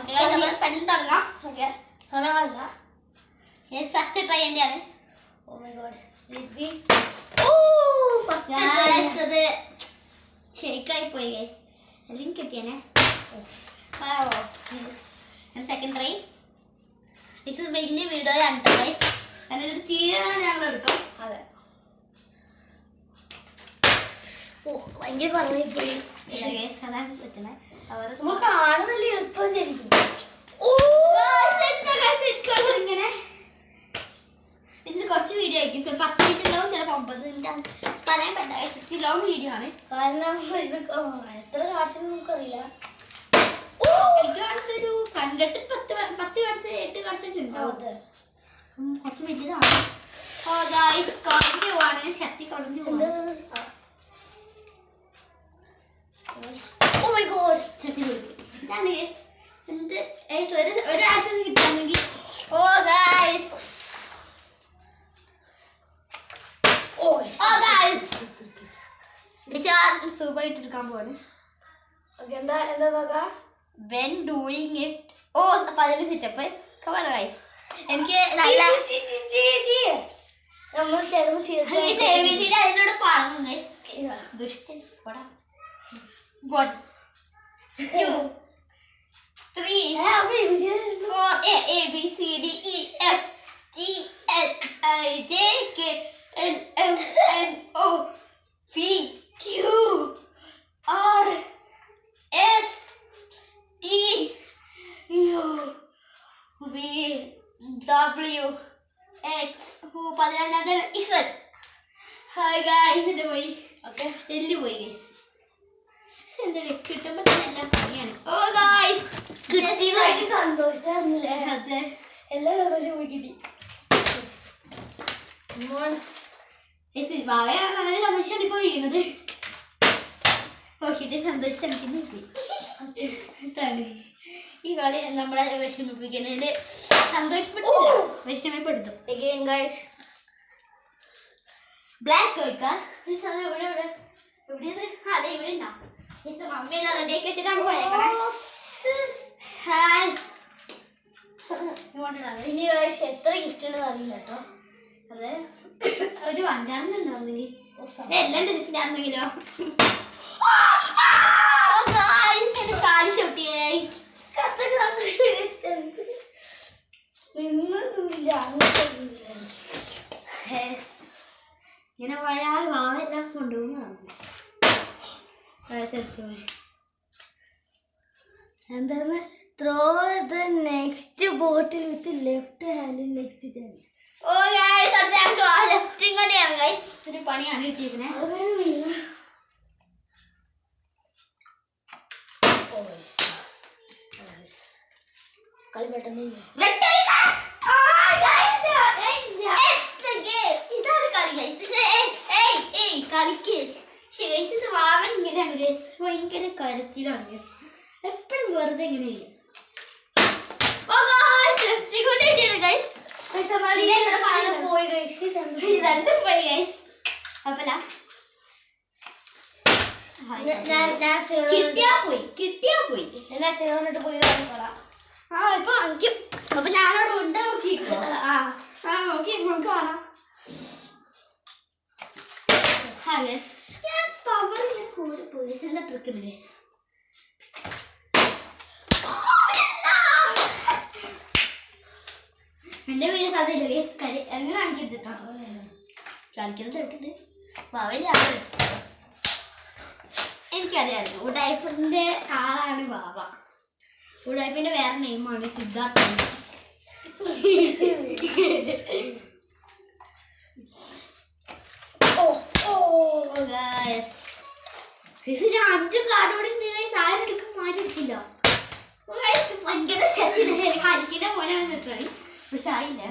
പെട്ടെന്ന് തുടങ്ങാം. First try എന്റെയാണ്. അത് ശരിക്കായി പോയി ഗൈസ്. എല്ലാം കിട്ടിയാനെ. Second try. ഇത് വലിയ വീഡിയോ ആണ് ഗൈസ്. അതിനൊരു തീരെ ഞങ്ങൾ എടുക്കും. അതെ. ഭയങ്കര പറഞ്ഞിപ്പോയി. അതാണ് പറ്റുന്നത്. അവർ കാണുന്നില്ല എളുപ്പം ശരിക്കും. ഇങ്ങനെ ഇതിൽ കുറച്ച് വീഡിയോ ആയിരിക്കും. 10 മിനിറ്റ് ഉണ്ടാവും, ചിലപ്പോൾ 9 മിനിറ്റ് പറയാൻ പറ്റില്ല. ലോങ് വീഡിയോ ആണ്. കാരണം ഇത് എത്ര കാർഡ്സ് നമുക്കറിയില്ല. എനിക്ക് ഒരു കണ്ടിട്ട് 10 കാർഡ്സ് 8 കാർഡ്സ് ഒക്കെ ഉണ്ടാവും. കുറച്ച് വലിയതാണ്. കുറഞ്ഞു പോവാണ്. ശക്തി കുറഞ്ഞു പോവാണ്. Oh my god! ഇതാണ് ഗൈസ്. ഒരു ആക്സസ് കിട്ടാണെങ്കിൽ. Oh guys. സൂപ്പർ ആയിട്ട് എടുക്കാൻ പോവാണ്. എന്താ നോക്കാം. When doing it. പതിന് സെറ്റപ്പ് കവർ ഗൈസ്. എനിക്ക് അതിനോട് പറഞ്ഞു ഗൈസ്. ദുഷ്ടൻ. 1 2 3 4 A B C D E F G H I J K L M N O P Q R S T U V W X. 15 Z. Hi guys. എൻ്റെ പോയി. Okay എല്ലു പോയി guys. എന്താ കിട്ടുമ്പോൾ തന്നെ എല്ലാം പണിയാണ്. സന്തോഷല്ലേ. അതെ, എല്ലാ സന്തോഷം പോയി കിട്ടി. ബാവയാണ് സന്തോഷമാണ് ഇപ്പോൾ വീണത്. നോക്കിയിട്ട് സന്തോഷിച്ചെനിക്ക് ഈ കളി നമ്മളെ വിഷമിപ്പിക്കുന്നതിൽ സന്തോഷപ്പെടുത്തില്ല, വിഷമപ്പെടുത്തും. ബ്ലാക്ക് ചോദിക്കാം. എവിടെ അതെ ഇവിടെ ഉണ്ടാവും. മമ്മിയെല്ലാം റെഡിയാക്കി വെച്ചിട്ടാണ് പോയേക്കണേ. ഇനി എത്ര ഗിഫ്റ്റ് ഉണ്ടെന്ന് അറിയില്ല കേട്ടോ. അതെ, ഒരു 5 ഉണ്ടാവില്ലേ. എല്ലാം ഡിസ്റ്റാണെങ്കിലോ കാലി ചവിട്ടിയേ. ഇങ്ങനെ പോയാൽ വാവെല്ലാം കൊണ്ടുപോകുന്നതാണ്. എന്താണ് throw the next bottle with left hand next chance. ലെഫ്റ്റും കൂടെയാണ് ഗൈസ്. ഒരു പണിയാണ് കിട്ടിയിരിക്കുന്നത്. കളി പെട്ടെന്ന് കളിക്ക്. വാവൻ ഇങ്ങനെയാണ് ഗൈസ്. ഭയങ്കര കരച്ചിലാണ് ഗൈസ്. എപ്പോഴും വെറുതെ ഇങ്ങനെ കിട്ടിയാ പോയി എല്ലാ ചെറുതായിട്ട് പോയി. ഇപ്പൊ എനിക്ക് അപ്പൊ ഞാനവിടെ ഉണ്ട്. നോക്കി നോക്കി നമുക്ക് കാണാം. ഞാൻ പവറിന്റെ കൂടെ പോലീസിന്റെ ട്രിക്ക് ഉണ്ട് ഗൈസ്. എന്റെ വീട് കഥയില്ല ഗൈസ്. എങ്ങനെ കാണിക്കരുത് കേട്ടോ. കാണിക്കുന്നത് തൊട്ടിട്ട് വാവല്ല. എനിക്കറിയാമായിരുന്നു ഉഡായ്പിന്റെ ആളാണ് വാവ. ഉഡായ്പിന്റെ വേറെ നെയിമാണ് സിദ്ധാർത്ഥ. 5 കാർഡ് കൂടി ആരും എടുക്കാൻ മാറ്റി എടുക്കില്ല. ഭയങ്കര ഹരിക്കിന്റെ പോലെ നിൽക്കണി. പക്ഷെ ആയില്ല.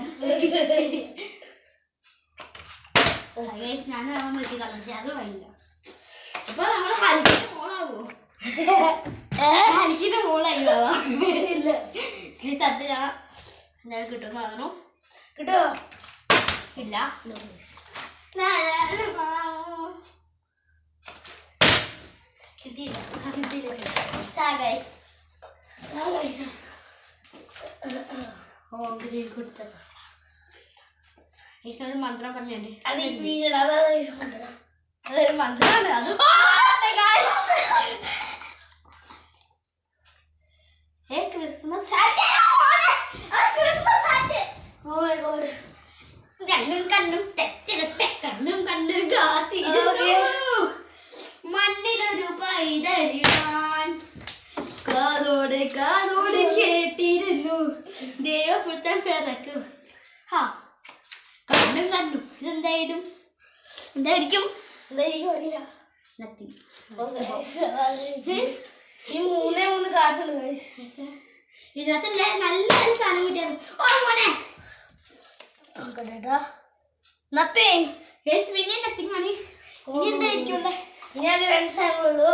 ഞാൻ വേണം വെച്ച് കളിച്ച അത് ആയില്ല. അപ്പൊ നമ്മള് ഹരിക്കിന്റെ മോളാവോ? ഹരിക്കിന്റെ മോളായി ആവാ. സത്യം ഞാൻ എന്തായാലും കിട്ടുമെന്ന് പറഞ്ഞു. കിട്ടുമോ? ഇല്ല. കിട്ടിയില്ല. ഓ ഗ്രീൻ കൊടുത്തത് ഈശോ മന്ത്രം പറഞ്ഞുണ്ട്. അത് അതൊരു മന്ത്രമാണ് അത്. ക്രിസ്മസ് കണ്ണും കണ്ണും തെറ്റിരട്ടെ കണ്ണും കണ്ണും കാത്തിരുന്നു മണ്ണിലൊരു പൈതലിടാൻ കാതോട് കാതോട് കേട്ടിരുന്നു ദേവപുത്രൻ പിറക്കും. ഹാ കണ്ണും കണ്ണും ഇതെന്തായാലും എന്തായിരിക്കും അറിയില്ല. Nothing. ഈ 3 കാർഡുള്ളൂ. ഇതിനകത്തല്ലേ നല്ലൊരു സാധനം കിട്ടിയത്. ഓ മോനെ നത്തിങ്. പിന്നെ നത്തിങ് ആണ്. ഇനി എന്തായിരിക്കും? ഇനി അത് 2 സാധനങ്ങളുള്ളൂ.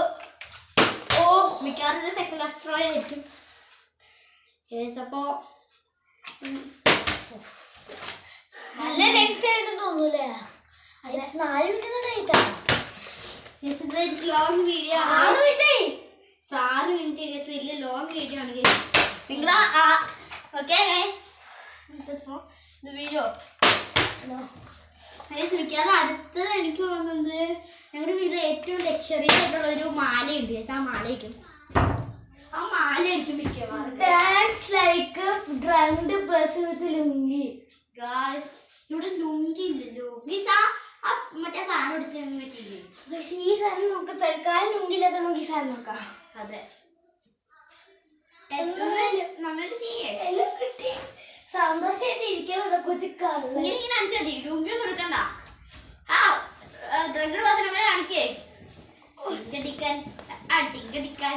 ഓ മിക്കവാറും ഇത് സെക്കൻഡ് സ്ട്രോ ആയിരിക്കും. അപ്പോ നല്ല ലെങ്ത് ആയിട്ട് തോന്നൂലേ? 4 മിനിറ്റ് ആയിട്ടാ ലോങ് വീഡിയോ ആണ്. 6 മിനിറ്റ് വലിയ ലോങ് വീഡിയോ ആണ്. നിങ്ങളാ ഓക്കെ ഇത് വീഡിയോ മിക്കവാറും അടുത്തത് എനിക്ക് തോന്നുന്നത് ഞങ്ങളുടെ വീട്ടിൽ ഏറ്റവും ലക്ഷറി ആയിട്ടുള്ള ഒരു മാലയുണ്ട്. ആ മാലയ്ക്കും ആ മാലയായിരിക്കും മിക്കവാറും. Dance like ground person with lungi. Guys ഇവിടെ ലുങ്കി ഇല്ലല്ലോ. മീൻസ് ആ മറ്റേ സാധനം എടുത്ത് ഈ സാധനം നമുക്ക് തൽക്കാലം ലുങ്കില്ലാത്ത നമുക്ക് ഈ സാധനം നോക്കാം. അതെ നന്നായിട്ട് ചെയ്യേ എല്ലാം കിട്ടി. സന്തോഷമായിട്ട് ഇരിക്കാൻ കൊച്ചിക്കാണ്. ഇങ്ങനെ അടിച്ചാൽ മതി. ലുങ്കി കൊടുക്കണ്ട. ആ ഡ്രങ്ക് പാത്രം കാണിക്കേ ടിങ്കടിക്കാൻ ടിങ്കടിക്കാൻ.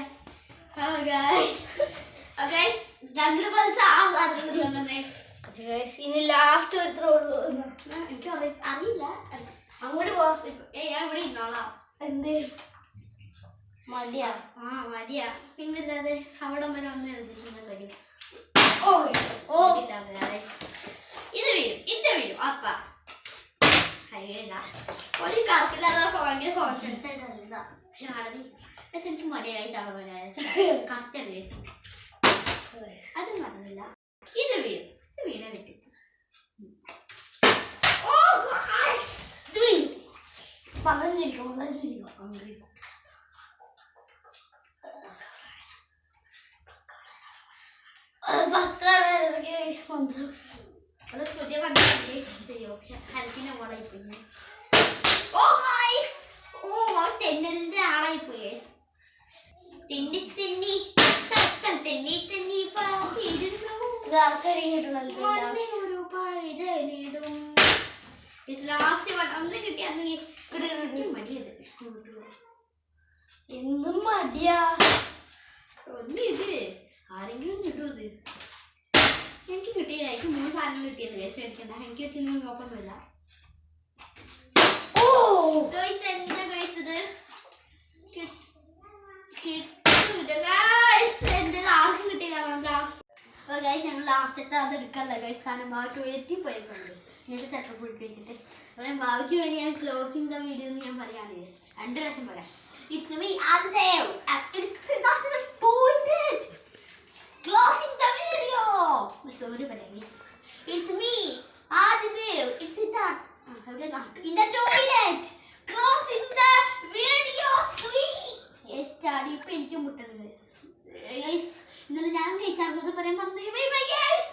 ഇനി ലാസ്റ്റ് ഒരുത്രേ ഉള്ളൂ. എനിക്ക് അറിയില്ല. അങ്ങോട്ട് പോ. ഞാൻ ഇവിടെ ഇരുന്നോളാം. എന്ത് മടിയാ? മടിയാ. പിന്നല്ലാതെ അവിടെ വരെ ഒന്ന് എഴുതിക്കുന്ന കാര്യം. ഇത് വീഴും ഇത് വീഴും അപ്പ ഒരു കറക്കില്ലാതെ ഭയങ്കര കോൺഫിഡൻസ് ആയിട്ട് എനിക്ക് മടിയായി കറക്റ്റാണ്. അത് നടന്നില്ല. ഇത് വീഴും ഇത് വീണേ പറ്റും. അത് പുതിയ ഹെൽപ്പിനെ മാറായിപ്പോയി. തെന്നലിന്റെ ആളായിപ്പോയി. തെന്നി തെന്നി തെന്നി തെന്നി ലാസ്റ്റ് ഒന്ന് കിട്ടിയാണെങ്കിൽ മടിയത് എന്തും മടിയാ. ഒന്ന് ഇത് ആരെങ്കിലും കിട്ടുമത്. എനിക്ക് കിട്ടിയില്ല. എനിക്ക് 3 സാധനം കിട്ടിയത്. കേസ് അടിക്കണ്ട. എനിക്ക് കിട്ടിയൊന്നും നോക്കൊന്നുമില്ല. എന്താ കഴിച്ചത് ആർക്കും കിട്ടിയില്ല. ഞങ്ങൾ ലാസ്റ്റത്തെ അത് എടുക്കല്ല ഗൈസ്. കാരണം ബാബു ടോയ്ലറ്റിൽ പോയിരുന്നു. ഇങ്ങനത്തെ ചെക്കപ്പ് എടുത്ത് വെച്ചിട്ട് അപ്പം ബാബുക്ക് വേണ്ടി ഞാൻ ക്ലോസിങ് ദ വീഡിയോ എന്ന് ഞാൻ പറയുകയാണ് ഗൈസ്. 2 പ്രാവശ്യം പറയാം. It's me Addev. Closing the video. Sorry പറയാം guys. It's me Addev. It's Siddharth. In the toilet. Closing the video. Sweet. Yes, daddy. ഇപ്പം എനിക്ക് മുട്ടണ് ഗൈസ്. ഗൈസ് ഇന്നലെ ഞാൻ കഴിച്ചാൽ പറയാൻ പറഞ്ഞു. Bye bye guys.